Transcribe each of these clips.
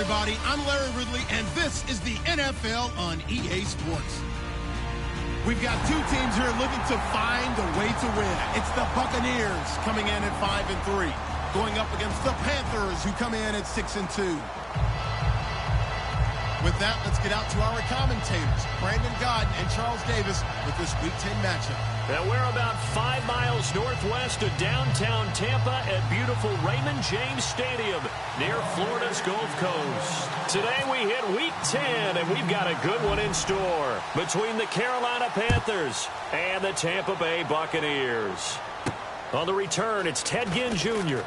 everybody. I'm Larry Ridley, and this is the NFL on EA Sports. We've got two teams here looking to find a way to win. It's the Buccaneers coming in at 5-3, going up against the Panthers, who come in at 6-2. With that, let's get out to our commentators, Brandon Godden and Charles Davis, with this Week 10 matchup. Now we're about 5 miles northwest of downtown Tampa at beautiful Raymond James Stadium near Florida's Gulf Coast. Today we hit Week 10, and we've got a good one in store between the Carolina Panthers and the Tampa Bay Buccaneers. On the return, it's Ted Ginn Jr.,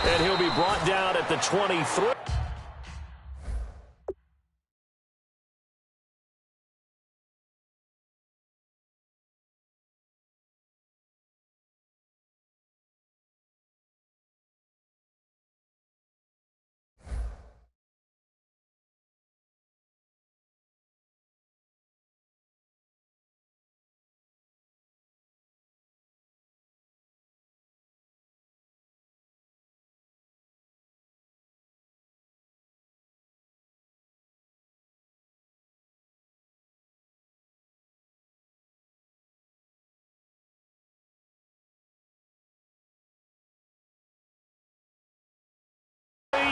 and he'll be brought down at the 23.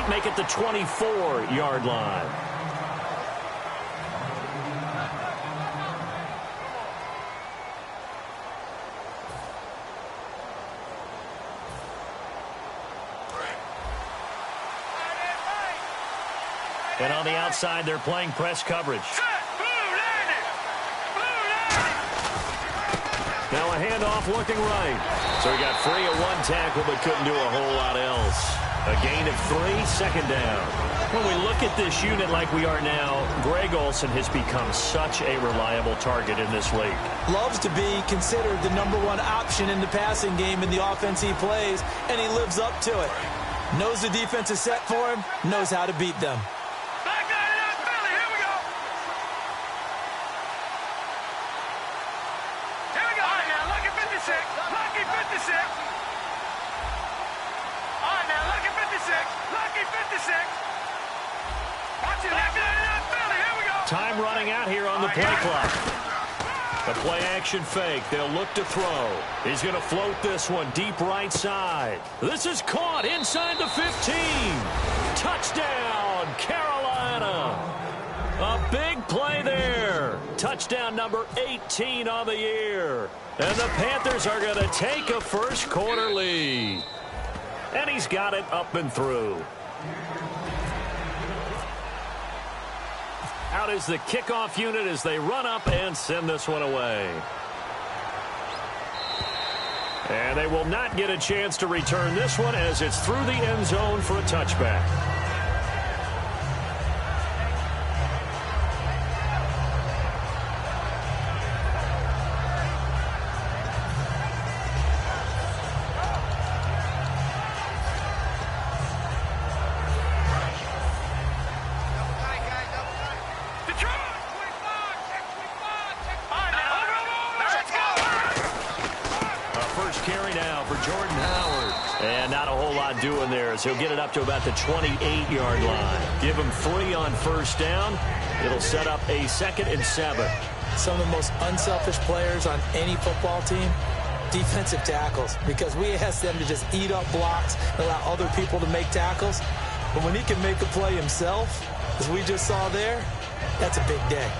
Make it the 24-yard line. And on the outside, they're playing press coverage. Now a handoff looking right. So he got free of one tackle but couldn't do a whole lot else. A gain of 3, second down. When we look at this unit like we are now, Greg Olsen has become such a reliable target in this league. Loves to be considered the #1 option in the passing game in the offense he plays, and he lives up to it. Knows the defense is set for him, knows how to beat them. Time running out here on the play clock. A play action fake. They'll look to throw. He's going to float this one deep right side. This is caught inside the 15. Touchdown, Carolina. A big play there. Touchdown number 18 on the year. And the Panthers are going to take a first quarter lead. And he's got it up and through. Out is the kickoff unit as they run up and send this one away. And they will not get a chance to return this one as it's through the end zone for a touchback. Doing there is he'll get it up to about the 28-yard line. Give him 3 on first down. It'll set up a 2nd and 7. Some of the most unselfish players on any football team, defensive tackles, because we ask them to just eat up blocks and allow other people to make tackles. But when he can make a play himself, as we just saw there, that's a big day.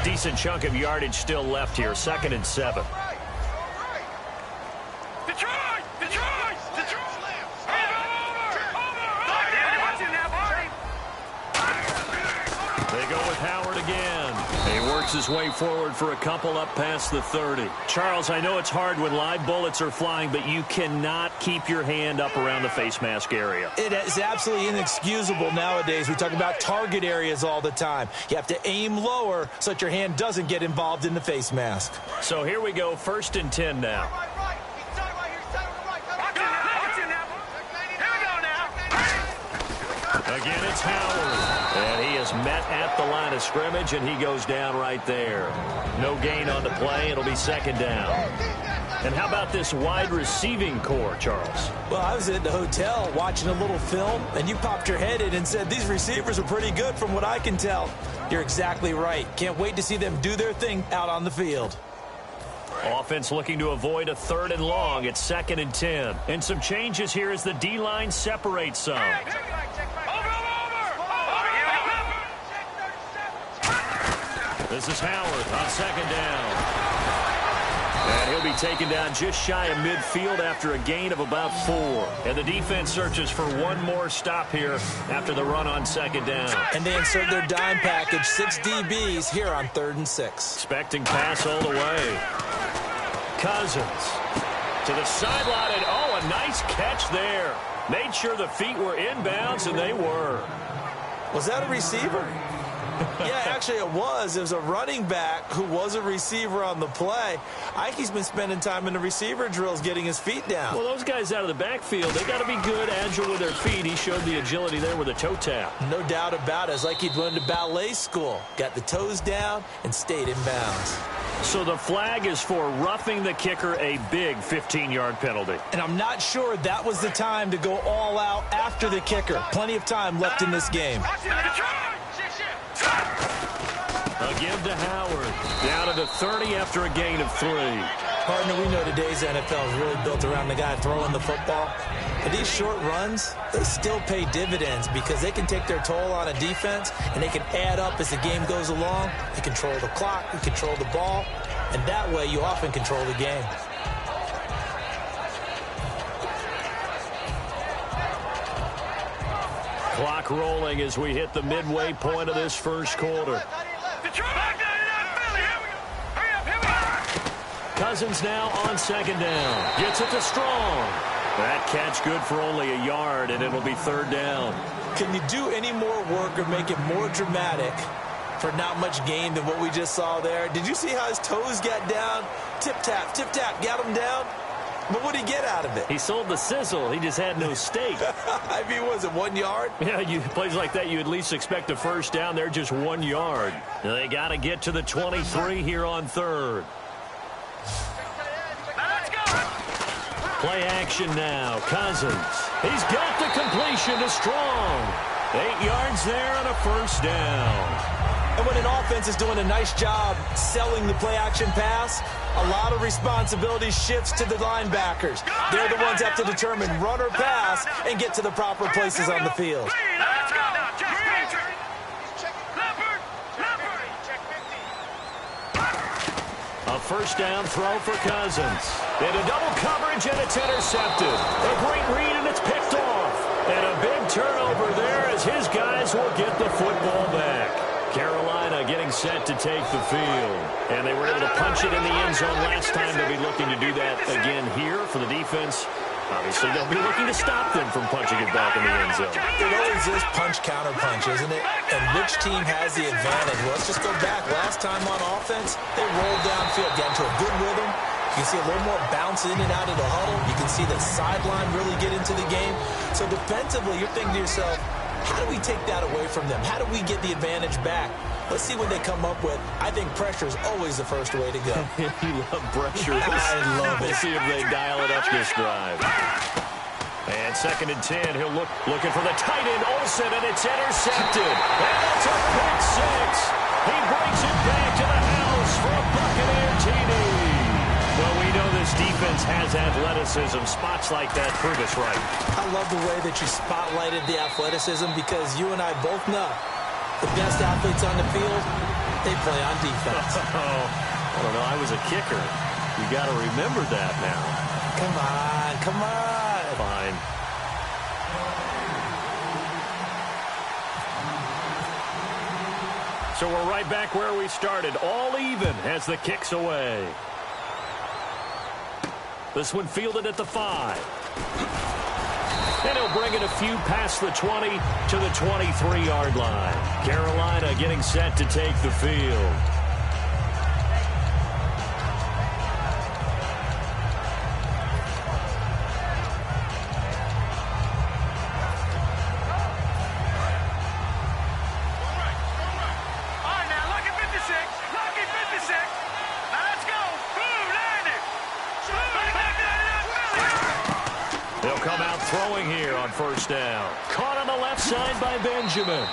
Decent chunk of yardage still left here. 2nd and 7. His way forward for a couple up past the 30. Charles, I know it's hard when live bullets are flying, but you cannot keep your hand up around the face mask area. It is absolutely inexcusable nowadays. We talk about target areas all the time. You have to aim lower so that your hand doesn't get involved in the face mask. So here we go, 1st and 10 now. Again, it's Howard. And he is met at the line of scrimmage, and he goes down right there. No gain on the play. It'll be 2nd down. And how about this wide receiving core, Charles? Well, I was at the hotel watching a little film, and you popped your head in and said, these receivers are pretty good from what I can tell. You're exactly right. Can't wait to see them do their thing out on the field. Offense looking to avoid a 3rd and long. It's 2nd and 10. And some changes here as the D-line separates some. This is Howard on 2nd down. And he'll be taken down just shy of midfield after a gain of about 4. And the defense searches for one more stop here after the run on 2nd down. And they insert their dime package, 6 DBs here on 3rd and 6. Expecting pass all the way. Cousins to the sideline, and oh, a nice catch there. Made sure the feet were inbounds, and they were. Was that a receiver? Yeah, actually it was. It was a running back who was a receiver on the play. I think he's been spending time in the receiver drills getting his feet down. Well, those guys out of the backfield, they got to be good, agile with their feet. He showed the agility there with a toe tap. No doubt about it. It's like he'd went to ballet school. Got the toes down and stayed in bounds. So the flag is for roughing the kicker, a big 15-yard penalty. And I'm not sure that was the time to go all out after the kicker. Plenty of time left in this game. A give to Howard. Down to the 30 after a gain of 3. Partner, we know today's NFL is really built around the guy throwing the football. But these short runs, they still pay dividends because they can take their toll on a defense and they can add up as the game goes along. You control the clock, you control the ball, and that way you often control the game. Clock rolling as we hit the midway point of this first quarter. Cousins now on 2nd down. Gets it to Strong. That catch good for only a yard, and it'll be 3rd down. Can you do any more work or make it more dramatic for not much gain than what we just saw there? Did you see how his toes got down? Tip-tap, got him down. But what did he get out of it? He sold the sizzle. He just had no steak. I mean, was it 1 yard? Yeah, plays like that, you at least expect a first down. They're just 1 yard. They got to get to the 23 here on 3rd. Play action now. Cousins. He's got the completion to Strong. 8 yards there on a first down. And when an offense is doing a nice job selling the play-action pass, a lot of responsibility shifts to the linebackers. They're the ones that have to determine run or pass and get to the proper places on the field. A first down throw for Cousins. Into double coverage, and it's intercepted. A great read, and it's picked off. And a big turnover there as his guys will get the football back. Carolina getting set to take the field. And they were able to punch it in the end zone last time. They'll be looking to do that again here for the defense. Obviously, they'll be looking to stop them from punching it back in the end zone. It always is punch-counter-punch, isn't it? And which team has the advantage? Well, let's just go back. Last time on offense, they rolled downfield, got into a good rhythm. You can see a little more bounce in and out of the huddle. You can see the sideline really get into the game. So defensively, you're thinking to yourself, how do we take that away from them? How do we get the advantage back? Let's see what they come up with. I think pressure is always the first way to go. You love pressure. I love it. We'll see if they dial it up this drive. And 2nd and 10. He'll looking for the tight end, Olsen, and it's intercepted. And it's a pick 6. He brings it back to the house for a Buccaneer TD. Well, we know this defense has athleticism. Spots like that prove us right. I love the way that you spotlighted the athleticism because you and I both know the best athletes on the field, they play on defense. I don't know. I was a kicker. You got to remember that now. Come on. Fine. So we're right back where we started. All even as the kick's away. This one fielded at the 5. And he'll bring it a few past the 20 to the 23-yard line. Carolina getting set to take the field. Lucky 56. Now let's go. Boom, landed. throwing here on first down. Caught on the left side by Benjamin.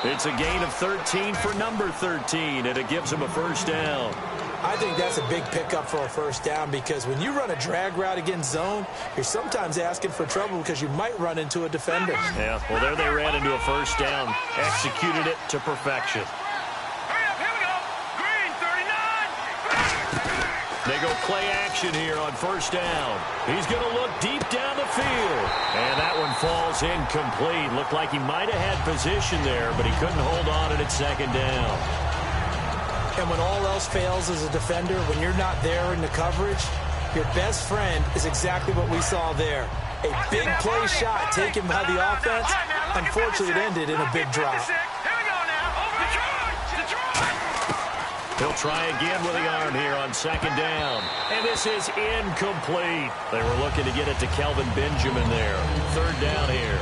It's a gain of 13 for number 13, and it gives him a first down. I think that's a big pickup for a first down because when you run a drag route against zone, you're sometimes asking for trouble because you might run into a defender. Yeah, well, there they ran into a first down, executed it to perfection. Hurry up, here we go. Green, 39. They go play action here on first down. He's going to look deep down the field. And that one falls incomplete. Looked like he might have had position there, but he couldn't hold on at second down. And when all else fails as a defender, when you're not there in the coverage, your best friend is exactly what we saw there. A big play shot taken by the offense. Unfortunately, it ended in a big drop. Here we go now. Over Detroit. He'll try again with the arm here on second down. And this is incomplete. They were looking to get it to Kelvin Benjamin there. Third down here.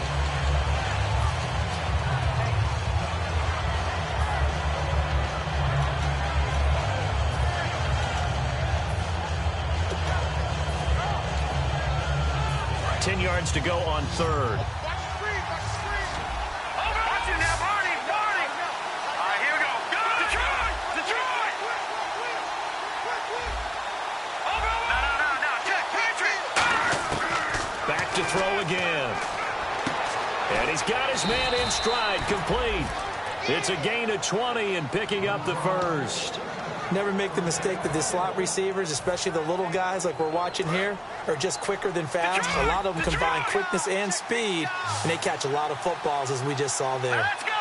Yards to go on third. Watch it now, Barney. All right, here we go. Go, Detroit. No. Check, Patrick. Back to throw again. And he's got his man in stride, complete. It's a gain of 20 and picking up the first. Never make the mistake that the slot receivers, especially the little guys like we're watching here, are just quicker than fast. A lot of them combine quickness and speed, and they catch a lot of footballs, as we just saw there. Let's go.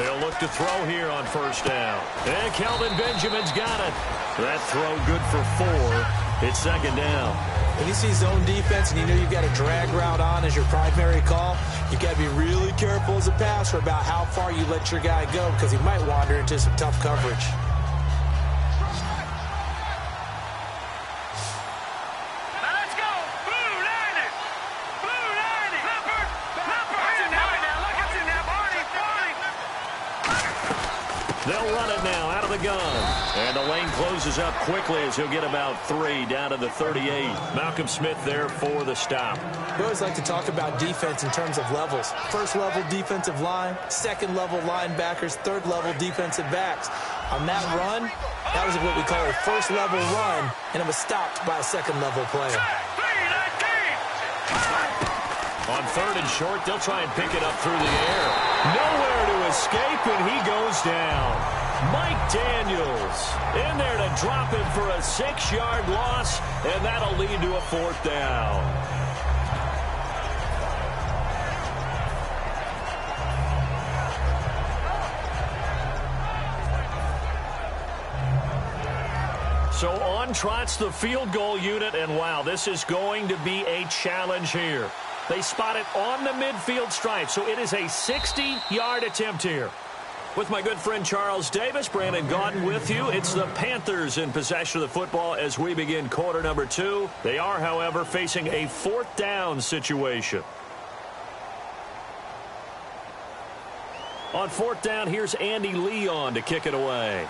They'll look to throw here on first down. And Kelvin Benjamin's got it. That throw good for 4. It's second down. When you see zone defense and you know you've got a drag route on as your primary call, you've got to be really careful as a passer about how far you let your guy go because he might wander into some tough coverage. They'll run it now out of the gun. And the lane closes up quickly as he'll get about 3 down to the 38. Malcolm Smith there for the stop. We always like to talk about defense in terms of levels. First level defensive line, second level linebackers, third level defensive backs. On that run, that was what we call a first level run, and it was stopped by a second level player. On third and short, they'll try and pick it up through the air. Nowhere to escape, and he goes down. Mike Daniels in there to drop him for a 6-yard loss, and that'll lead to a 4th down. So on trots the field goal unit, and wow, this is going to be a challenge here. They spot it on the midfield stripe, so it is a 60-yard attempt here. With my good friend Charles Davis, Brandon Gaudin with you. It's the Panthers in possession of the football as we begin quarter number 2. They are, however, facing a 4th down situation. On 4th down, here's Andy Leon to kick it away.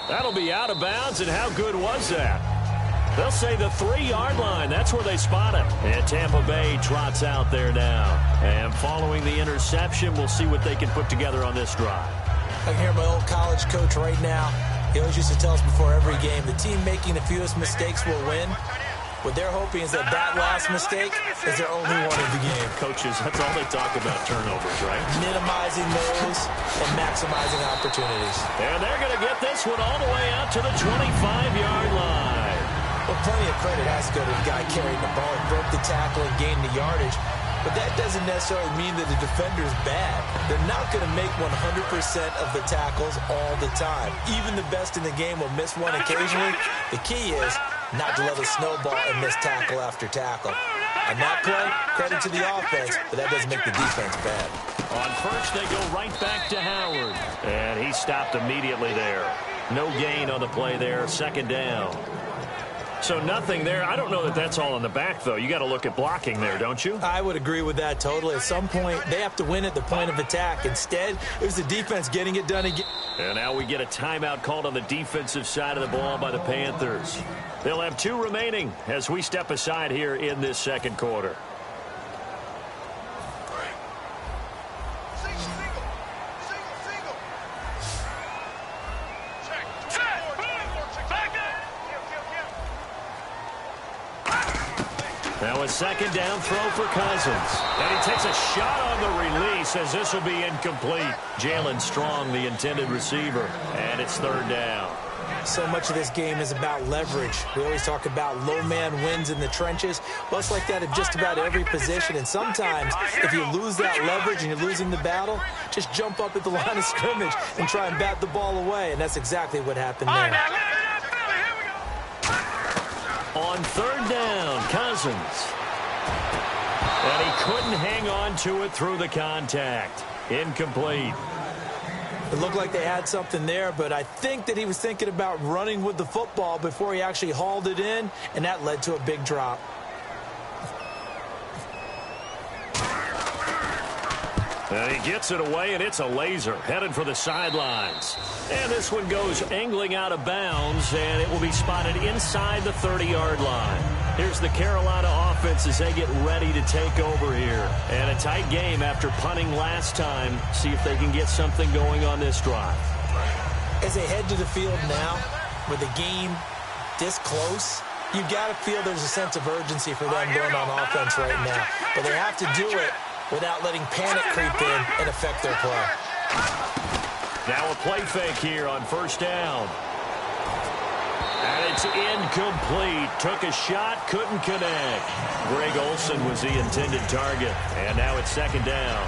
That'll be out of bounds, and how good was that? They'll say the 3-yard line. That's where they spot it. And Tampa Bay trots out there now. And following the interception, we'll see what they can put together on this drive. I can hear my old college coach right now. He always used to tell us before every game, the team making the fewest mistakes will win. What they're hoping is that last mistake is their only one of the game. Coaches, that's all they talk about, turnovers, right? Minimizing those and maximizing opportunities. And they're going to get this one all the way out to the 25-yard line. Well, plenty of credit has to go to the guy carrying the ball. He broke the tackle and gained the yardage. But that doesn't necessarily mean that the defender's bad. They're not going to make 100% of the tackles all the time. Even the best in the game will miss one occasionally. The key is not to let it snowball and miss tackle after tackle. On that play, credit to the offense, but that doesn't make the defense bad. On first, they go right back to Howard. And he stopped immediately there. No gain on the play there, second down. So nothing there. I don't know that that's all in the back, though. You got to look at blocking there, don't you? I would agree with that totally. At some point, they have to win at the point of attack. Instead, it was the defense getting it done again. And now we get a timeout called on the defensive side of the ball by the Panthers. They'll have 2 remaining as we step aside here in this second quarter. Now a second down throw for Cousins. And he takes a shot on the release as this will be incomplete. Jalen Strong, the intended receiver. And it's 3rd down. So much of this game is about leverage. We always talk about low man wins in the trenches. Well, it's like that in just about every position. And sometimes, if you lose that leverage and you're losing the battle, just jump up at the line of scrimmage and try and bat the ball away. And that's exactly what happened there. On 3rd down, Cousins. And he couldn't hang on to it through the contact. Incomplete. It looked like they had something there, but I think that he was thinking about running with the football before he actually hauled it in, and that led to a big drop. And he gets it away, and it's a laser headed for the sidelines. And this one goes angling out of bounds, and it will be spotted inside the 30-yard line. Here's the Carolina offense as they get ready to take over here. And a tight game after punting last time. See if they can get something going on this drive. As they head to the field now, with the game this close, you've got to feel there's a sense of urgency for them going on offense right now. But they have to do it without letting panic creep in and affect their play. Now a play fake here on 1st down. And it's incomplete. Took a shot, couldn't connect. Greg Olsen was the intended target. And now it's 2nd down.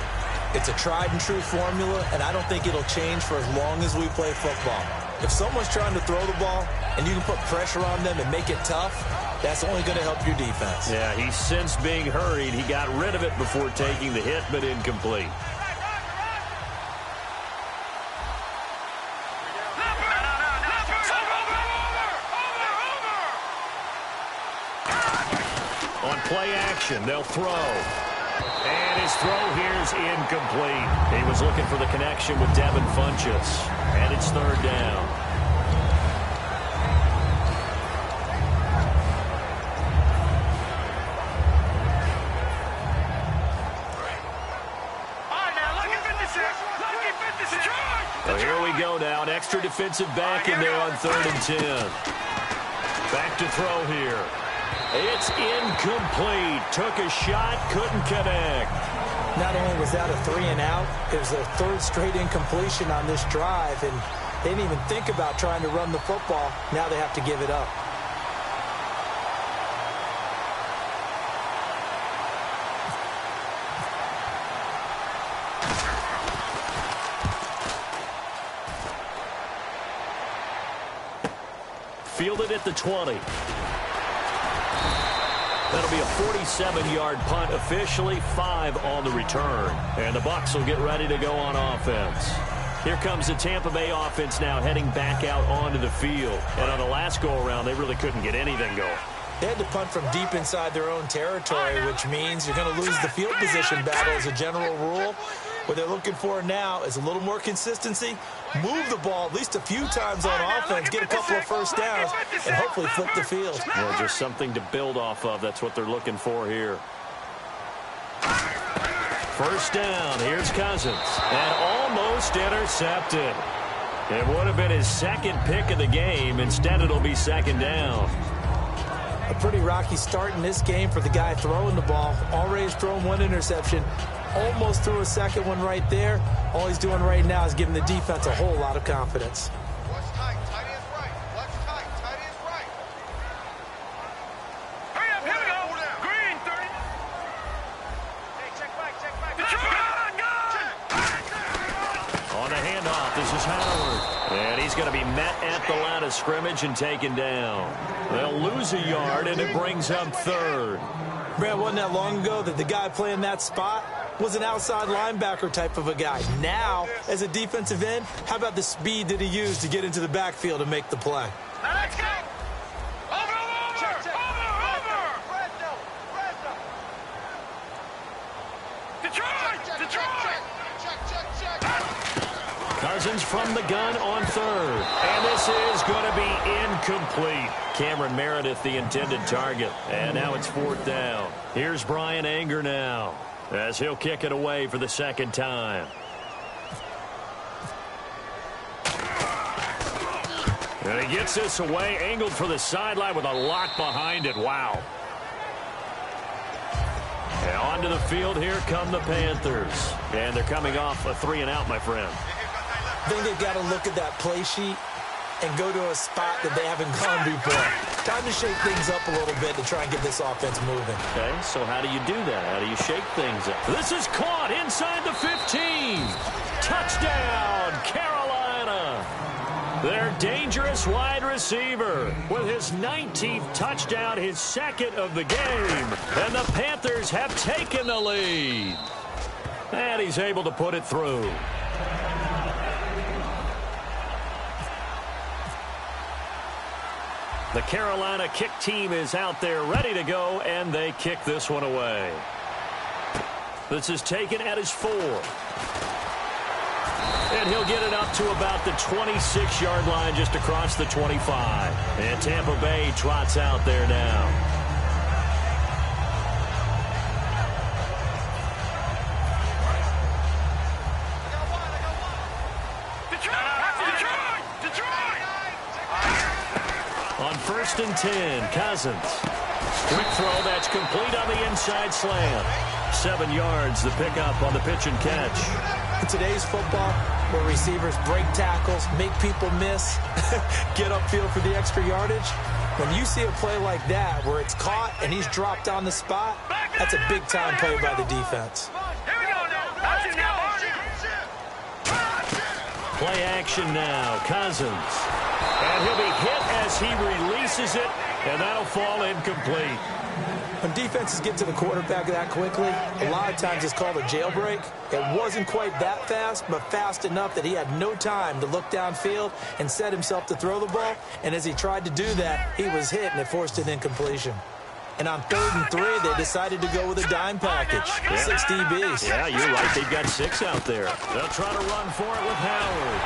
It's a tried-and-true formula, and I don't think it'll change for as long as we play football. If someone's trying to throw the ball and you can put pressure on them and make it tough, that's only going to help your defense. Yeah, he sensed being hurried. He got rid of it before taking the hit, but incomplete. On play action, they'll throw. And his throw here is incomplete. He was looking for the connection with Devin Funchess. And it's 3rd down. So here we go now. An extra defensive back in there on 3rd and 10. Back to throw here. It's incomplete. Took a shot, couldn't connect. Not only was that a 3-and-out, it was their 3rd straight incompletion on this drive, and they didn't even think about trying to run the football. Now they have to give it up. Fielded at the 20. That'll be a 47-yard punt, officially 5 on the return. And the Bucs will get ready to go on offense. Here comes the Tampa Bay offense now heading back out onto the field. And on the last go-around, they really couldn't get anything going. They had to punt from deep inside their own territory, which means you're going to lose the field position battle as a general rule. What they're looking for now is a little more consistency, move the ball at least a few times on offense, get a couple of 1st downs, and hopefully flip the field. Well, just something to build off of. That's what they're looking for here. 1st down. Here's Cousins. And almost intercepted. It would have been his 2nd pick of the game. Instead, it'll be 2nd down. A pretty rocky start in this game for the guy throwing the ball. Already has thrown 1 interception. Almost threw a 2nd one right there. All he's doing right now is giving the defense a whole lot of confidence. Watch tight. Tight is right. Watch tight. Tight is right. Hurry up. Here we go. Green 30. Hey, check back. Check back. On the handoff, this is Howard. And he's going to be met at the line of scrimmage and taken down. They'll lose a yard, and it brings up 3rd. Brad, wasn't that long ago that the guy playing that spot was an outside linebacker type of a guy. Now, as a defensive end, how about the speed that he used to get into the backfield and make the play? Let's go. Over. formations from the gun on third. And this is going to be incomplete. Cameron Meredith, the intended target. And now it's fourth down. Here's Brian Anger now, as he'll kick it away for the second time. And he gets this away, angled for the sideline with a lot behind it. Wow. And onto the field, here come the Panthers. And they're coming off a 3-and-out, my friend. I think they've got to look at that play sheet and go to a spot that they haven't gone before. Time to shake things up a little bit to try and get this offense moving. Okay, so how do you do that? How do you shake things up? This is caught inside the 15. Touchdown, Carolina. Their dangerous wide receiver with his 19th touchdown, his second of the game. And the Panthers have taken the lead. And he's able to put it through. The Carolina kick team is out there ready to go, and they kick this one away. This is taken at his 4. And he'll get it up to about the 26-yard line, just across the 25. And Tampa Bay trots out there now. On 1st and 10, Cousins. Quick throw that's complete on the inside slant. 7 yards, the pickup on the pitch and catch. In today's football, where receivers break tackles, make people miss, get upfield for the extra yardage, when you see a play like that where it's caught and he's dropped on the spot, that's a big-time play by the defense. Play action now, Cousins. And he'll be hit as he releases it, and that'll fall incomplete. When defenses get to the quarterback that quickly, a lot of times it's called a jailbreak. It wasn't quite that fast, but fast enough that he had no time to look downfield and set himself to throw the ball. And as he tried to do that, he was hit, and it forced an incompletion. And on 3rd and 3, they decided to go with a dime package. 6 DBs. Yeah, you're right. They've got 6 out there. They'll try to run for it with Howard.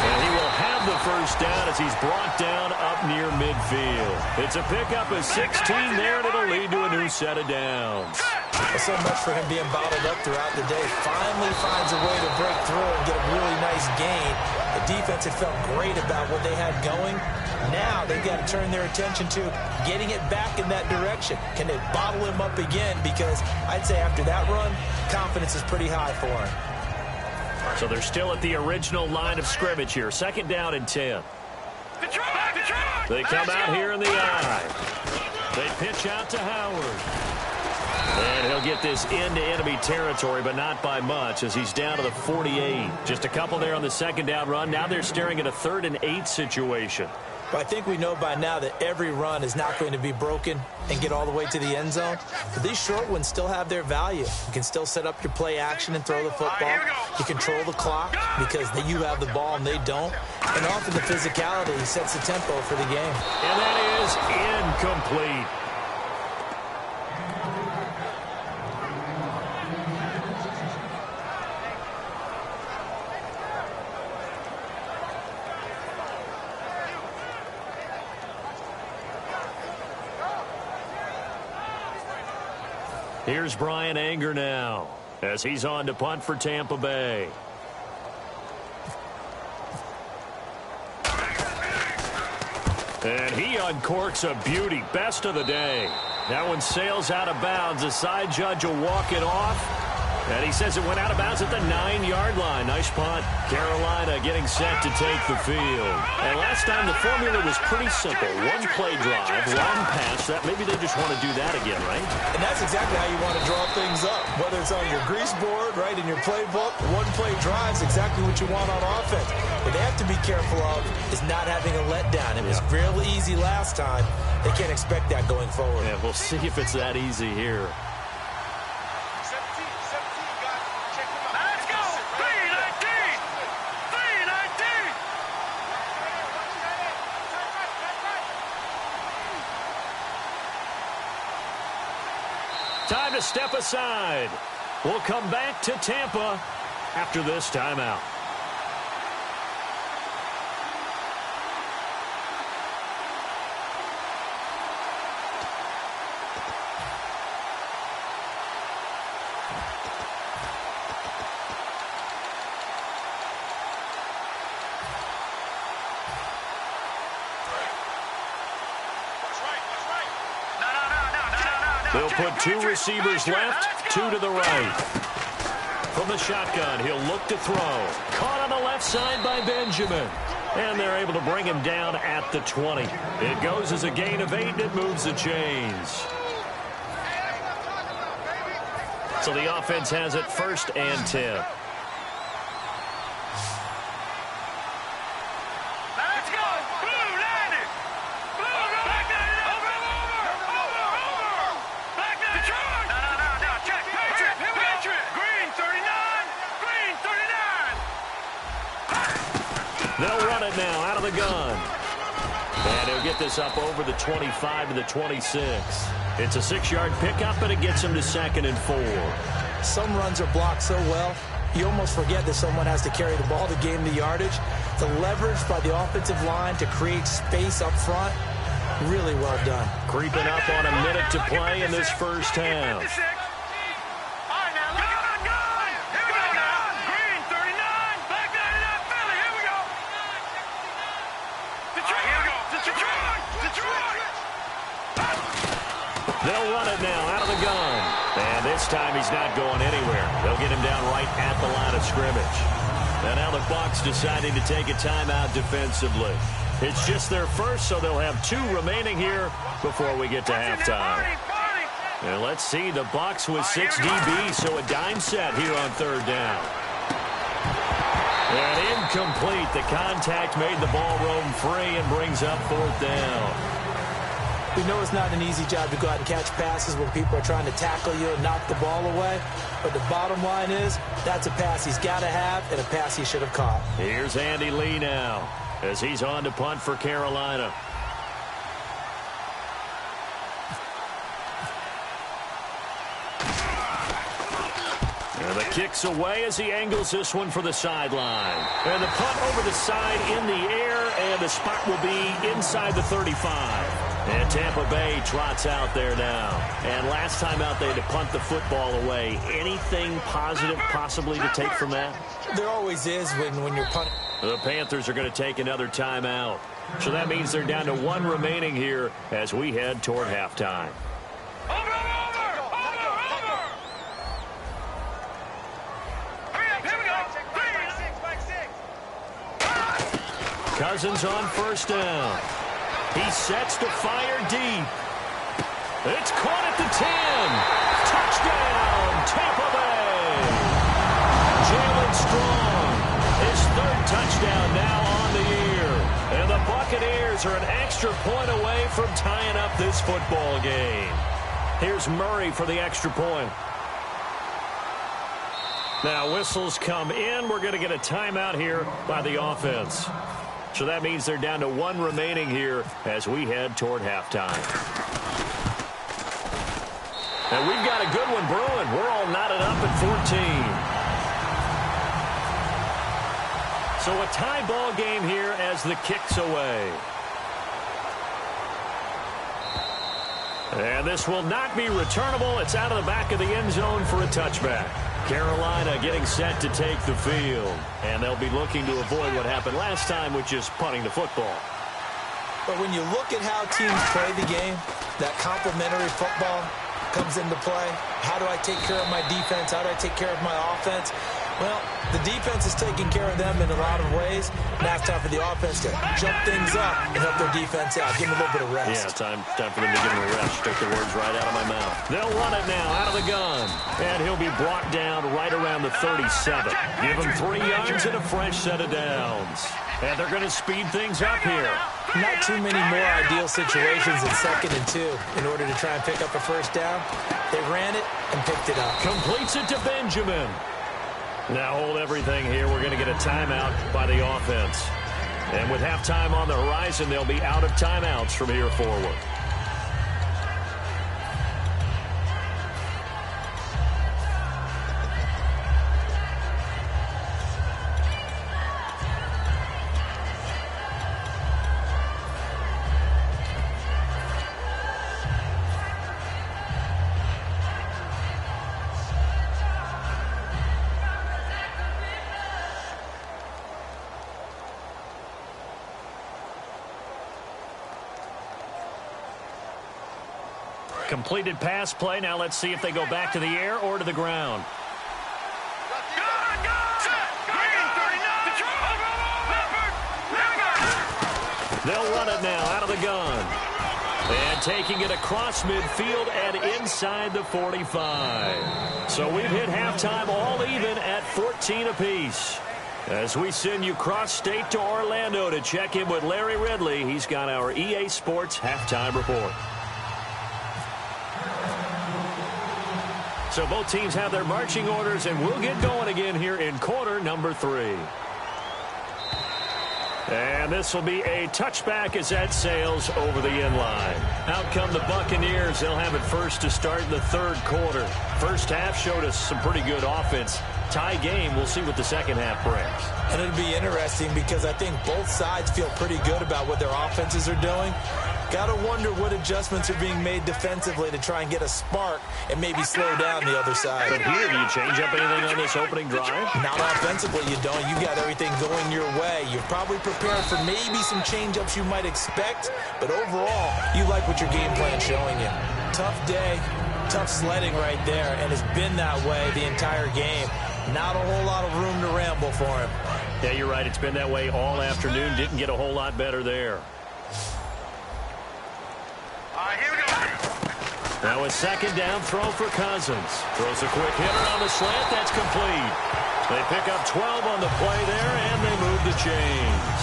And he will have the first down as he's brought down up near midfield. It's a pickup of 16 there, and it'll lead to a new set of downs. So much for him being bottled up throughout the day. Finally finds a way to break through and get a really nice gain. The defense had felt great about what they had going. Now they've got to turn their attention to getting it back in that direction. Can they bottle him up again? Because I'd say after that run, confidence is pretty high for him. So they're still at the original line of scrimmage here. 2nd down and 10. They come out here in the eye. They pitch out to Howard. And he'll get this into enemy territory, but not by much, as he's down to the 48. Just a couple there on the 2nd down run. Now they're staring at a 3rd and 8 situation. Well, I think we know by now that every run is not going to be broken and get all the way to the end zone. But these short ones still have their value. You can still set up your play action and throw the football. You control the clock because you have the ball and they don't. And often the physicality sets the tempo for the game. And that is incomplete. Here's Brian Anger now, as he's on to punt for Tampa Bay. And he uncorks a beauty, best of the day. That one sails out of bounds. The side judge will walk it off. And he says it went out of bounds at the 9-yard line. Nice punt. Carolina getting set to take the field. And last time the formula was pretty simple. 1 play drive, 1 pass. That maybe they just want to do that again, right? And that's exactly how you want to draw things up. Whether it's on your grease board, right, in your playbook, 1 play drive is exactly what you want on offense. What they have to be careful of is not having a letdown. It was real easy last time. They can't expect that going forward. Yeah, we'll see if it's that easy here. Time to step aside. We'll come back to Tampa after this timeout. They'll put 2 receivers left, 2 to the right. From the shotgun, he'll look to throw. Caught on the left side by Benjamin. And they're able to bring him down at the 20. It goes as a gain of 8, and it moves the chains. So the offense has it 1st and 10. They'll run it now out of the gun. And he'll get this up over the 25 to the 26. It's a 6-yard pickup, and it gets him to 2nd and 4. Some runs are blocked so well, you almost forget that someone has to carry the ball to gain the yardage. The leverage by the offensive line to create space up front, really well done. Creeping up on a minute to play in this first half. They'll run it now out of the gun. And this time he's not going anywhere. They'll get him down right at the line of scrimmage. And now the Bucs deciding to take a timeout defensively. It's just their first, so they'll have 2 remaining here before we get to halftime. And let's see, the Bucs with 6 DBs, so a dime set here on 3rd down. And incomplete. The contact made the ball roam free and brings up 4th down. We know it's not an easy job to go out and catch passes when people are trying to tackle you and knock the ball away. But the bottom line is, that's a pass he's got to have and a pass he should have caught. Here's Andy Lee now as he's on to punt for Carolina. And the kick's away as he angles this one for the sideline. And the punt over the side in the air, and the spot will be inside the 35. And Tampa Bay trots out there now. And last time out, they had to punt the football away. Anything positive possibly to take from that? There always is when you're punting. The Panthers are going to take another timeout. So that means they're down to 1 remaining here as we head toward halftime. Cousins on 1st down. He sets to fire deep. It's caught at the 10. Touchdown, Tampa Bay. Jalen Strong, his 3rd touchdown now on the year. And the Buccaneers are an extra point away from tying up this football game. Here's Murray for the extra point. Now whistles come in. We're going to get a timeout here by the offense. So that means they're down to 1 remaining here as we head toward halftime. And we've got a good one brewing. We're all knotted up at 14. So a tie ball game here as the kick's away. And this will not be returnable. It's out of the back of the end zone for a touchback. Carolina getting set to take the field. And they'll be looking to avoid what happened last time, which is punting the football. But when you look at how teams play the game, that complementary football comes into play. How do I take care of my defense? How do I take care of my offense? Well, the defense is taking care of them in a lot of ways. Now it's time for the offense to jump things up and help their defense out. Give them a little bit of rest. Yeah, time for them to give them a rest. Took the words right out of my mouth. They'll run it now out of the gun. And he'll be brought down right around the 37. Give him 3 yards and a fresh set of downs. And they're going to speed things up here. Not too many more ideal situations in 2nd and 2 in order to try and pick up a 1st down. They ran it and picked it up. Completes it to Benjamin. Now hold everything here. We're going to get a timeout by the offense. And with halftime on the horizon, they'll be out of timeouts from here forward. Completed pass play. Now let's see if they go back to the air or to the ground. They'll run it now out of the gun. And taking it across midfield and inside the 45. So we've hit halftime all even at 14 apiece. As we send you cross-state to Orlando to check in with Larry Ridley. He's got our EA Sports halftime report. So both teams have their marching orders, and we'll get going again here in quarter number 3. And this will be a touchback as that sails over the end line. Out come the Buccaneers. They'll have it first to start the third quarter. First half showed us some pretty good offense. Tie game. We'll see what the second half brings. And it'll be interesting because I think both sides feel pretty good about what their offenses are doing. Got to wonder what adjustments are being made defensively to try and get a spark and maybe slow down the other side. But here, do you change up anything on this opening drive? Not offensively, you don't. You got everything going your way. You're probably prepared for maybe some change-ups you might expect, but overall, you like what your game plan's showing you. Tough day, tough sledding right there, and it's been that way the entire game. Not a whole lot of room to ramble for him. Yeah, you're right. It's been that way all afternoon. Didn't get a whole lot better there. Here we go. Now a second down throw for Cousins. Throws a quick hitter on the slant. That's complete. They pick up 12 on the play there, and they move the chains.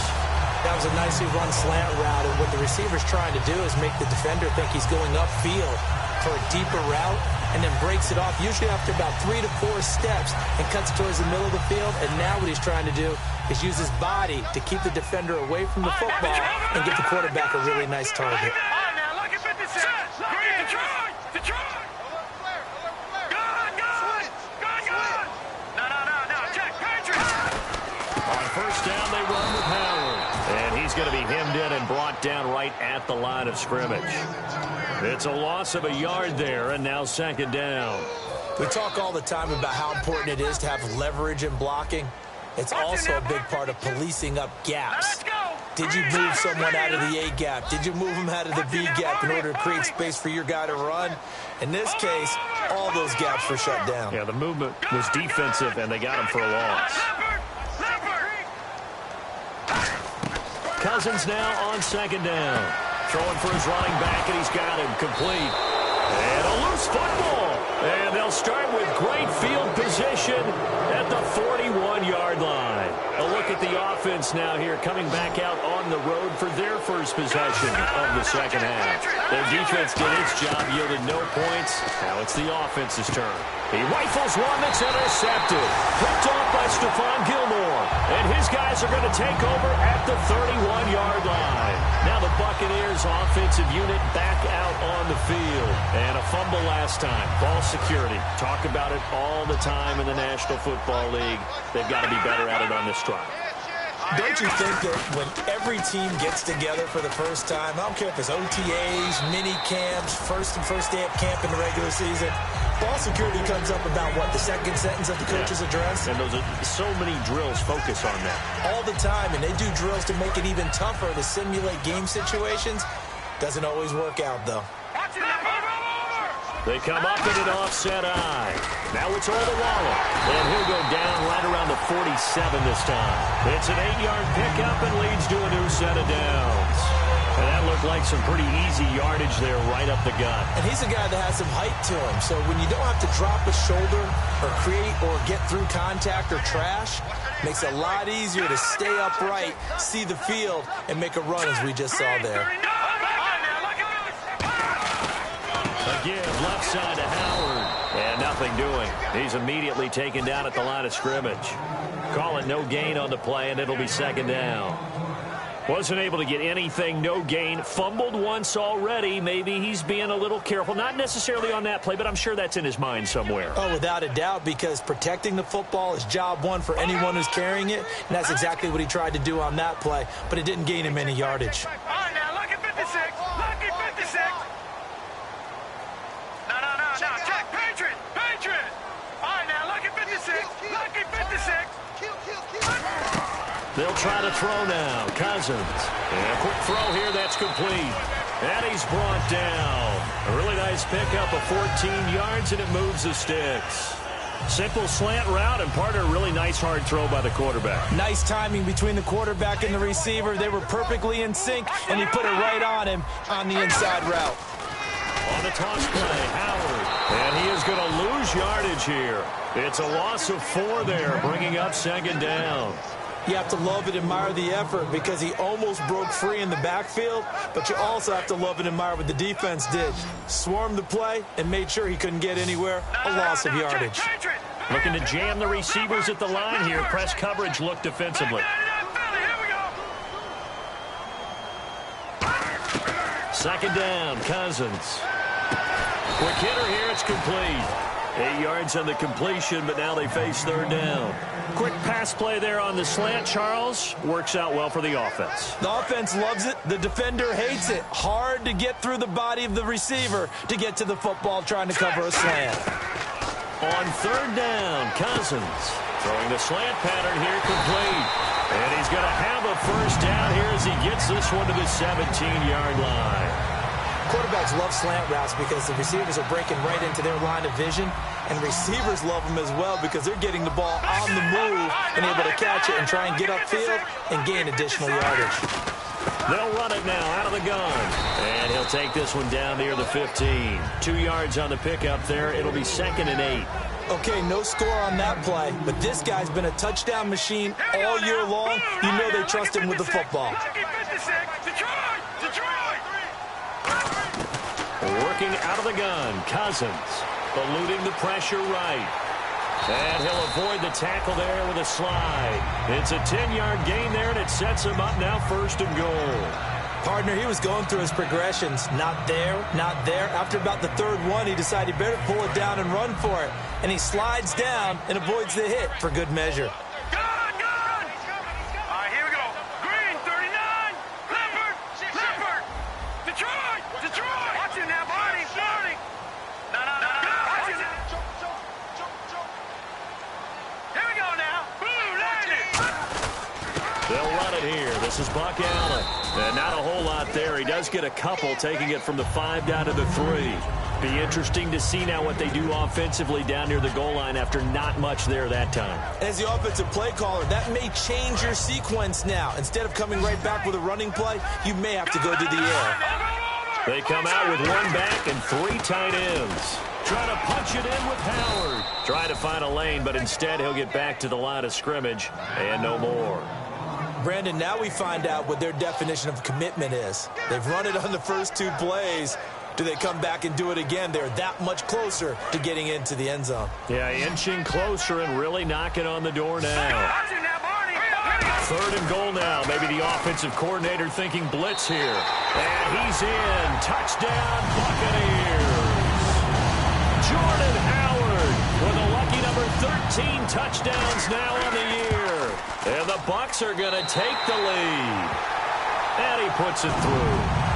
That was a nicely run slant route, and what the receiver's trying to do is make the defender think he's going upfield for a deeper route, and then breaks it off, usually after about 3 to 4 steps, and cuts towards the middle of the field. And now what he's trying to do is use his body to keep the defender away from the football and give the quarterback a really nice target. First down, they run with Howard. And he's going to be hemmed in and brought down right at the line of scrimmage. It's a loss of a yard there, and now second down. We talk all the time about how important it is to have leverage in blocking. It's also a big part of policing up gaps. Did you move someone out of the A gap? Did you move him out of the B gap in order to create space for your guy to run? In this case, all those gaps were shut down. Yeah, the movement was defensive, and they got him for a loss. Cousins now on second down. Throwing for his running back, and he's got him complete. And a loose football. And they'll start with great field position at the 41-yard line. A look at the offense now here, coming back out on the road for their first possession of the second half. Their defense did its job, yielded no points. Now it's the offense's turn. He rifles one that's intercepted. Picked off by Stephon Gilmore. And his guys are going to take over at the 31-yard line. Now the Buccaneers offensive unit back out on the field. And a fumble last time. Ball security. Talk about it all the time in the National Football League. They've got to be better at it on this drive. Don't you think that when every team gets together for the first time, I don't care if it's OTAs, mini camps, first day of camp in the regular season, ball security comes up about what, the second sentence of the coach's address? And those are so many drills focus on that. All the time, and they do drills to make it even tougher to simulate game situations. Doesn't always work out, though. They come up in an offset eye. Now it's Oldawalla. And he'll go down right around the 47 this time. It's an 8-yard pickup and leads to a new set of downs. And that looked like some pretty easy yardage there right up the gut. And he's a guy that has some height to him. So when you don't have to drop a shoulder or create or get through contact or trash, makes it a lot easier to stay upright, see the field, and make a run as we just saw there. Again, left side to Howard. And nothing doing. He's immediately taken down at the line of scrimmage. Call it no gain on the play, and it'll be second down. Wasn't able to get anything, no gain. Fumbled once already. Maybe he's being a little careful. Not necessarily on that play, but I'm sure that's in his mind somewhere. Oh, without a doubt, because protecting the football is job one for anyone who's carrying it, and that's exactly what he tried to do on that play, but it didn't gain him any yardage. Now, lucky 56. Lucky 56. No. Check. Patriot. All right, now, lucky 56. Lucky 56. They'll try to throw now. Cousins. And a quick throw here that's complete. And he's brought down. A really nice pickup of 14 yards, and it moves the sticks. Simple slant route, and partner, really nice hard throw by the quarterback. Nice timing between the quarterback and the receiver. They were perfectly in sync, and he put it right on him on the inside route. On the toss play, Howard. And he is going to lose yardage here. It's a loss of 4 there, bringing up second down. You have to love and admire the effort because he almost broke free in the backfield, but you also have to love and admire what the defense did. Swarmed the play and made sure he couldn't get anywhere. A loss of yardage. Looking to jam the receivers at the line here. Press coverage look defensively. Second down, Cousins. Quick hitter here, it's complete. 8 yards on the completion, but now they face third down. Quick pass play there on the slant, Charles. Works out well for the offense. The offense loves it. The defender hates it. Hard to get through the body of the receiver to get to the football trying to cover a slant. On third down, Cousins. Throwing the slant pattern here, complete. And he's going to have a first down here as he gets this one to the 17-yard line. Quarterbacks love slant routes because the receivers are breaking right into their line of vision, and receivers love them as well because they're getting the ball on the move and able to catch it and try and get upfield and gain additional yardage. They'll run it now out of the gun, and he'll take this one down near the 15. 2 yards on the pickup there. It'll be 2nd and 8. Okay, no score on that play, but this guy's been a touchdown machine all year long. You know they trust him with the football. Working out of the gun, Cousins, eluding the pressure right. And he'll avoid the tackle there with a slide. It's a 10-yard gain there, and it sets him up now 1st and goal. Partner, he was going through his progressions. Not there, not there. After about the 3rd one, he decided he better pull it down and run for it. And he slides down and avoids the hit for good measure. This is Buck Allen. And not a whole lot there. He does get a couple, taking it from the 5 down to the 3. Be interesting to see now what they do offensively down near the goal line after not much there that time. As the offensive play caller, that may change your sequence now. Instead of coming right back with a running play, you may have to go to the air. They come out with 1 back and 3 tight ends. Trying to punch it in with Howard. Trying to find a lane, but instead he'll get back to the line of scrimmage and no more. Brandon, now we find out what their definition of commitment is. They've run it on the first 2 plays. Do they come back and do it again? They're that much closer to getting into the end zone. Yeah, inching closer and really knocking on the door now. 3rd and goal now. Maybe the offensive coordinator thinking blitz here. And he's in. Touchdown, Buccaneers. Jordan Howard with a lucky number 13 touchdowns now on the year. And the Bucs are going to take the lead. And he puts it through.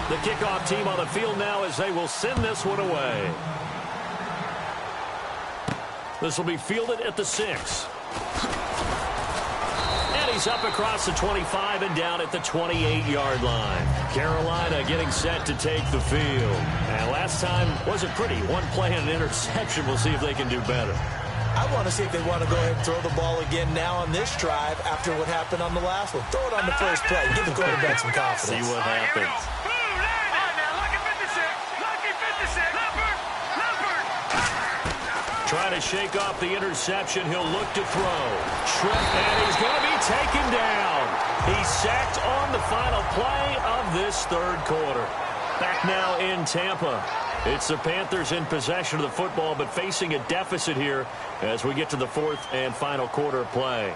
The kickoff team on the field now as they will send this one away. This will be fielded at the 6. And he's up across the 25 and down at the 28-yard line. Carolina getting set to take the field. And last time wasn't pretty. 1 play and an interception. We'll see if they can do better. I want to see if they want to go ahead and throw the ball again now on this drive after what happened on the last one. Throw it on the first play. Give the quarterback some confidence. See what happens. Trying to shake off the interception. He'll look to throw. And he's going to be taken down. He's sacked on the final play of this 3rd quarter. Back now in Tampa. It's the Panthers in possession of the football, but facing a deficit here as we get to the 4th and final quarter play.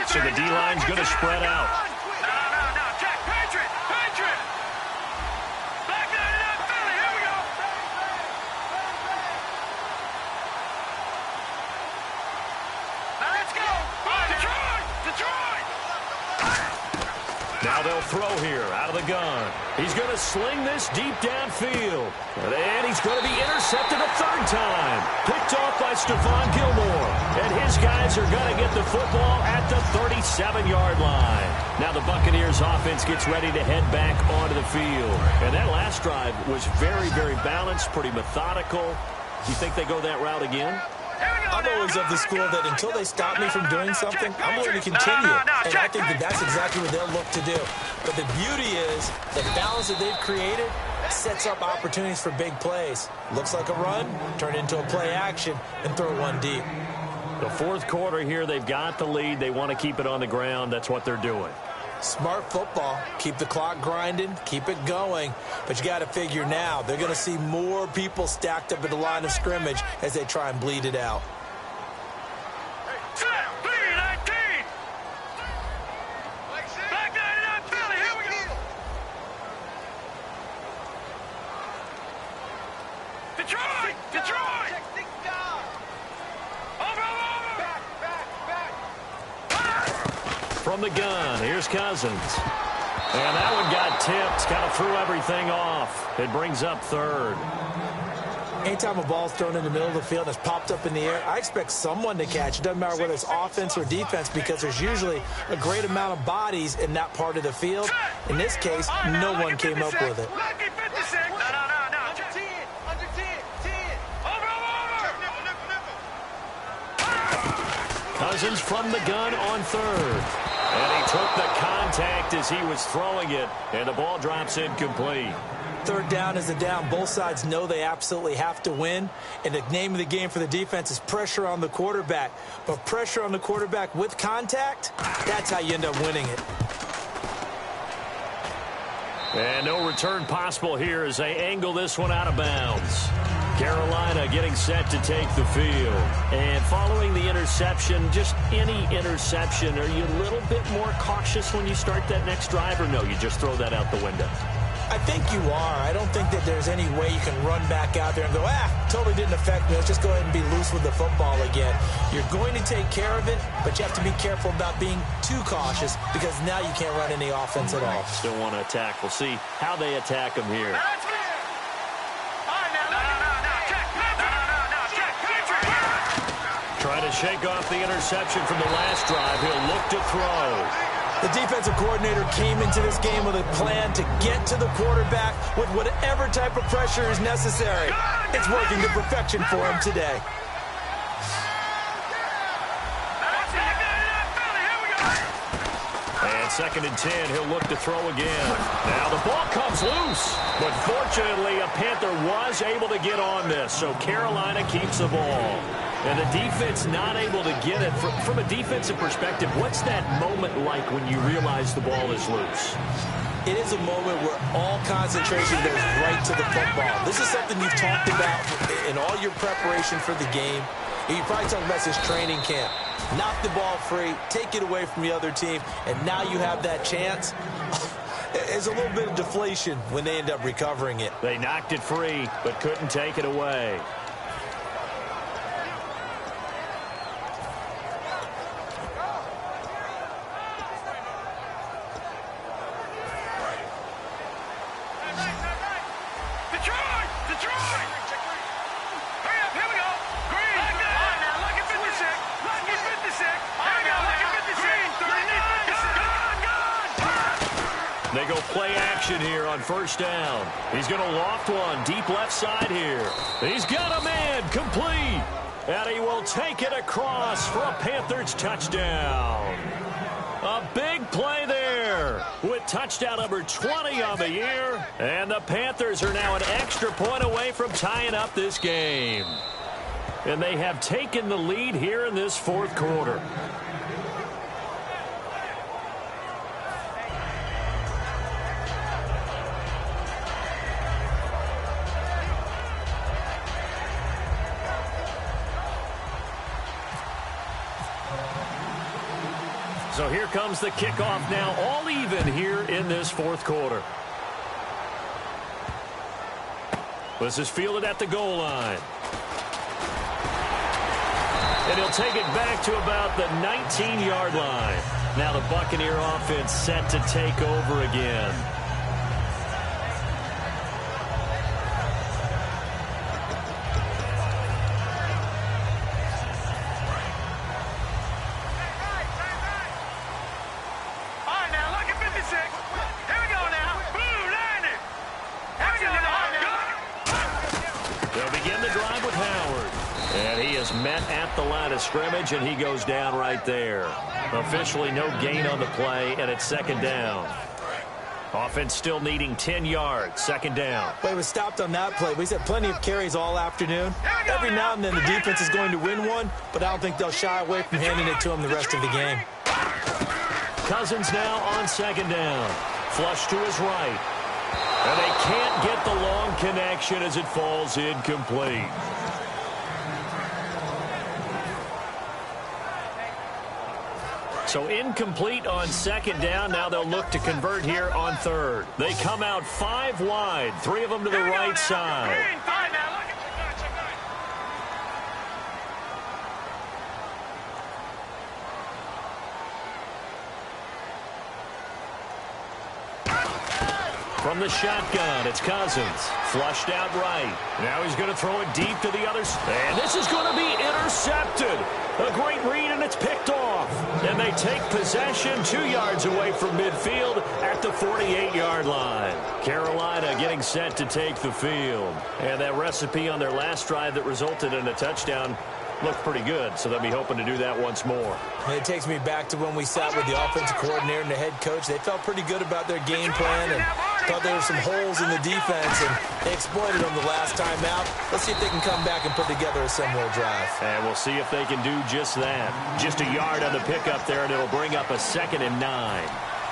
So the D-line's going to spread out. No, Jack, Patriot, They'll throw here out of the gun. He's going to sling this deep downfield. And he's going to be intercepted a third time. Picked off by Stephon Gilmore. And his guys are going to get the football at the 37-yard line. Now the Buccaneers offense gets ready to head back onto the field. And that last drive was very, very balanced, pretty methodical. Do you think they go that route again? I'm always of the school that until they stop me from doing something, I'm going to continue. And I think that that's exactly what they'll look to do. But the beauty is the balance that they've created sets up opportunities for big plays. Looks like a run, turn it into a play action, and throw one deep. The fourth quarter here, they've got the lead. They want to keep it on the ground. That's what they're doing. Smart football. Keep the clock grinding, keep it going. But you got to figure now, they're going to see more people stacked up at the line of scrimmage as they try and bleed it out. From the gun, here's Cousins. And that one got tipped, kind of threw everything off. It brings up third. Anytime a ball's thrown in the middle of the field and it's popped up in the air, I expect someone to catch. It doesn't matter whether it's offense or defense because there's usually a great amount of bodies in that part of the field. In this case, no one came up with it. Cousins from the gun on third. And he took the contact as he was throwing it, and the ball drops incomplete. Third down is a down. Both sides know they absolutely have to win, and the name of the game for the defense is pressure on the quarterback. But pressure on the quarterback with contact, that's how you end up winning it. And no return possible here as they angle this one out of bounds. Carolina getting set to take the field. And following the interception, just any interception, are you a little bit more cautious when you start that next drive, or no, you just throw that out the window? I think you are. I don't think that there's any way you can run back out there and go, totally didn't affect me. Let's just go ahead and be loose with the football again. You're going to take care of it, but you have to be careful about being too cautious because now you can't run any offense at all. Still want to attack. We'll see how they attack him here. Trying to shake off the interception from the last drive. He'll look to throw. The defensive coordinator came into this game with a plan to get to the quarterback with whatever type of pressure is necessary. It's working to perfection for him today. And 2nd and 10, he'll look to throw again. Now the ball comes loose, but fortunately a Panther was able to get on this, so Carolina keeps the ball. And the defense not able to get it. From a defensive perspective, what's that moment like when you realize the ball is loose? It is a moment where all concentration goes right to the football. This is something you've talked about in all your preparation for the game. You probably talked about this training camp. Knock the ball free, take it away from the other team, and now you have that chance. There's a little bit of deflation when they end up recovering it. They knocked it free, but couldn't take it away. They go play action here on first down. He's going to loft one deep left side here. He's got a man complete. And he will take it across for a Panthers touchdown. A big play there with touchdown number 20 on the year. And the Panthers are now an extra point away from tying up this game. And they have taken the lead here in this fourth quarter. So here comes the kickoff now, all even here in this fourth quarter. This is fielded at the goal line. And he'll take it back to about the 19-yard line. Now the Buccaneer offense set to take over again. Met at the line of scrimmage, and he goes down right there. Officially no gain on the play, and it's second down. Offense still needing 10 yards. Second down. Well, he was stopped on that play. He's had plenty of carries all afternoon. Every now and then the defense is going to win one, but I don't think they'll shy away from handing it to him the rest of the game. Cousins now on second down. Flush to his right. And they can't get the long connection as it falls incomplete. So incomplete on second down. Now they'll look to convert here on third. They come out 5 wide, 3 of them to the right side. From the shotgun, it's Cousins. Flushed out right. Now he's going to throw it deep to the other side. And this is going to be intercepted. A great read, and it's picked off. And they take possession 2 yards away from midfield at the 48-yard line. Carolina getting set to take the field. And that recipe on their last drive that resulted in a touchdown looked pretty good, so they'll be hoping to do that once more. And it takes me back to when we sat with the offensive coordinator and the head coach. They felt pretty good about their game plan and thought there were some holes in the defense, and they exploited them the last time out. Let's see if they can come back and put together a similar drive. And we'll see if they can do just that. Just a yard on the pickup there, and it'll bring up a 2nd and 9.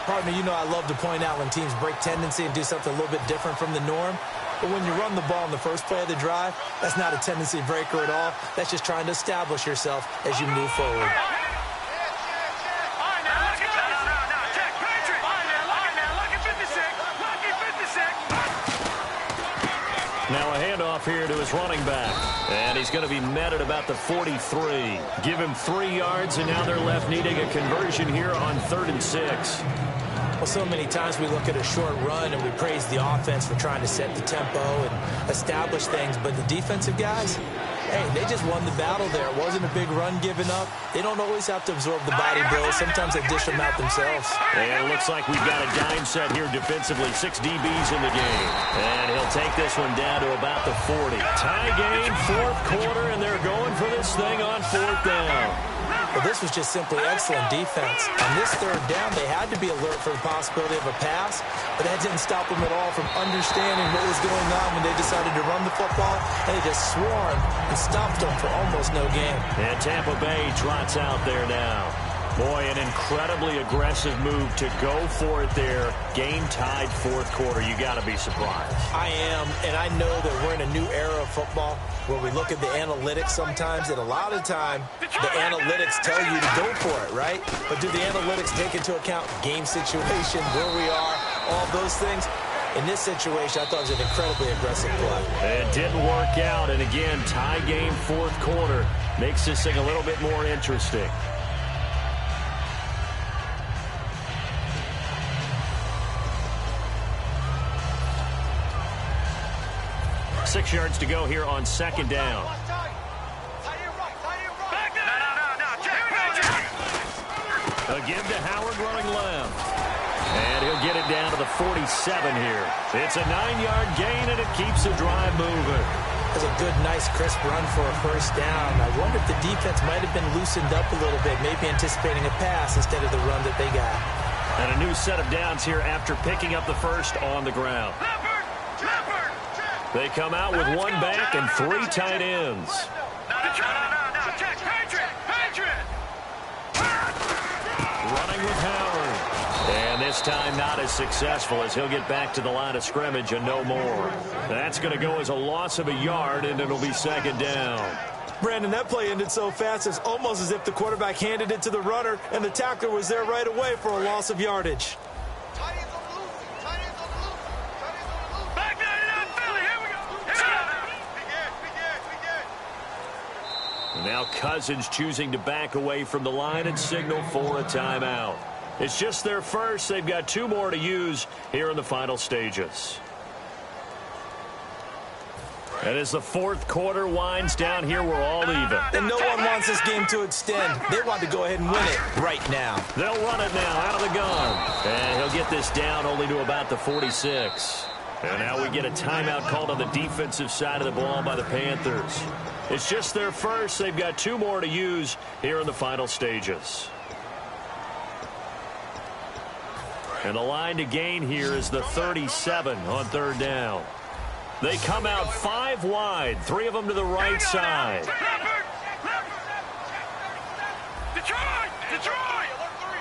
Partner, you know I love to point out when teams break tendency and do something a little bit different from the norm. But when you run the ball in the first play of the drive, that's not a tendency breaker at all. That's just trying to establish yourself as you move forward. Now a handoff here to his running back. And he's going to be met at about the 43. Give him 3 yards, and now they're left needing a conversion here on 3rd and 6. Well, so many times we look at a short run and we praise the offense for trying to set the tempo and establish things, but the defensive guys, hey, they just won the battle there. It wasn't a big run given up. They don't always have to absorb the body blows. Sometimes they dish them out themselves. And it looks like we've got a dime set here defensively. 6 DBs in the game. And he'll take this one down to about the 40. Tie game, 4th quarter, and they're going for this thing on 4th down. Well, this was just simply excellent defense. On this 3rd down, they had to be alert for the possibility of a pass, but that didn't stop them at all from understanding what was going on when they decided to run the football, and they just swarmed and stopped them for almost no gain. And Tampa Bay trots out there now. Boy, an incredibly aggressive move to go for it there. Game tied 4th quarter. You got to be surprised. I am, and I know that we're in a new era of football where we look at the analytics sometimes, and a lot of the time the analytics tell you to go for it, right? But do the analytics take into account game situation, where we are, all those things? In this situation, I thought it was an incredibly aggressive play. It didn't work out, and again, tie game 4th quarter makes this thing a little bit more interesting. 6 yards to go here on 2nd down. A give to Howard running left. And he'll get it down to the 47 here. It's a 9-yard gain, and it keeps the drive moving. That's a good, nice, crisp run for a 1st down. I wonder if the defense might have been loosened up a little bit, maybe anticipating a pass instead of the run that they got. And a new set of downs here after picking up the 1st on the ground. They come out with 1 back and 3 tight ends. Running with Howard. And this time not as successful as he'll get back to the line of scrimmage and no more. That's going to go as a loss of a yard, and it'll be 2nd down. Brandon, that play ended so fast, it's almost as if the quarterback handed it to the runner, and the tackler was there right away for a loss of yardage. Now Cousins choosing to back away from the line and signal for a timeout. It's just their first. They've got 2 more to use here in the final stages. And as the fourth quarter winds down here, we're all even. And no one wants this game to extend. They want to go ahead and win it right now. They'll run it now out of the gun. And he'll get this down only to about the 46. And now we get a timeout called on the defensive side of the ball by the Panthers. It's just their first. They've got 2 more to use here in the final stages. And the line to gain here is the 37 on third down. They come out 5 wide, 3 of them to the right side. Detroit! Detroit! Leopard!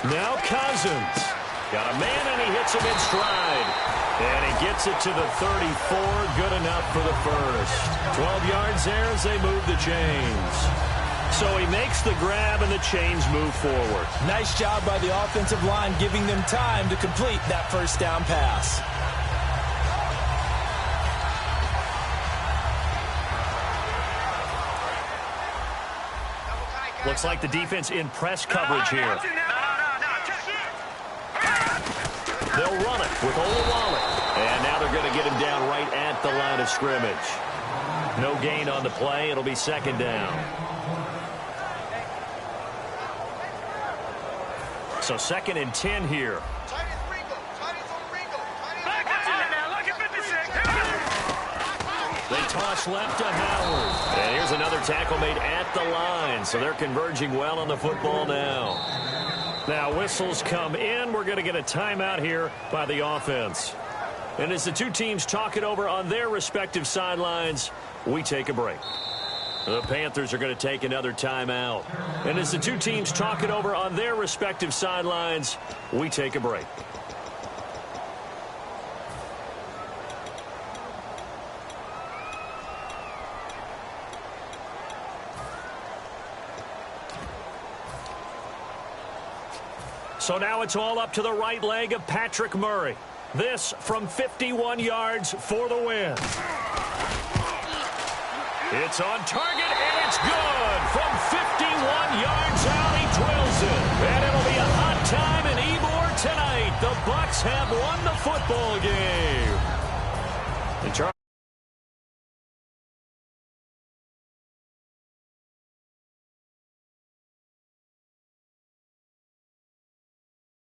Now Cousins. Got a man, and he hits him in stride. And he gets it to the 34. Good enough for the first. 12 yards there as they move the chains. So he makes the grab, and the chains move forward. Nice job by the offensive line, giving them time to complete that first down pass. Looks like the defense in press coverage here. They'll run it with Olawale. And now they're going to get him down right at the line of scrimmage. No gain on the play. It'll be second down. So 2nd and 10 here. They toss left to Howard. And here's another tackle made at the line. So they're converging well on the football now. Now whistles come in. We're going to get a timeout here by the offense. And as the 2 teams talk it over on their respective sidelines, we take a break. The Panthers are going to take another timeout. And as the 2 teams talk it over on their respective sidelines, we take a break. So now it's all up to the right leg of Patrick Murray. This from 51 yards for the win. It's on target, and it's good. From 51 yards out, he drills it. And it'll be a hot time in Ybor tonight. The Bucs have won the football game.